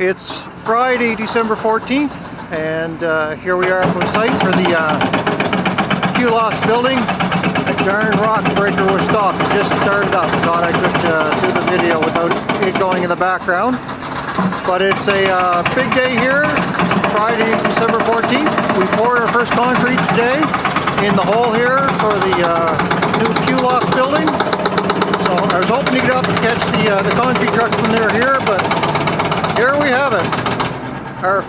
It's Friday, December 14th, and here we are on site for the Lofts building. The darn rock breaker was stopped. It just started up. Thought I could do the video without it going in the background. But it's a big day here, Friday, December 14th. We poured our first concrete today in the hole here for the new Lofts building. So I was hoping to get up to catch the concrete trucks when they were here, but here we have it. Our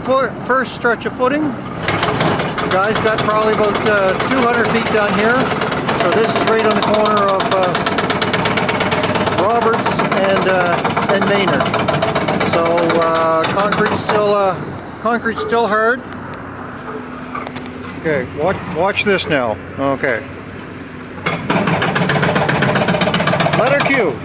first stretch of footing. The guys got probably about 200 feet done here. So this is right on the corner of Roberts and Maynard. So concrete's still hard. Okay, watch this now. Okay. Letter Q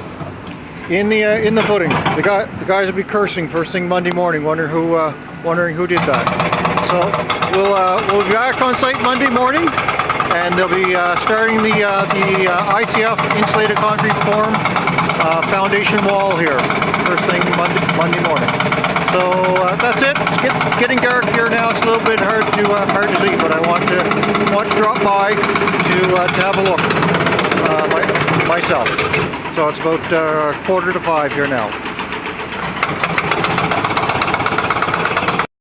in the footings. The guys will be cursing first thing Monday morning, wondering who did that. So we'll be back on site Monday morning, and they'll be starting the ICF insulated concrete form foundation wall here first thing Monday morning. So that's it. It's getting dark here now. It's a little bit hard to see, but I want to drop by to have a look myself. So it's about 4:45 here now.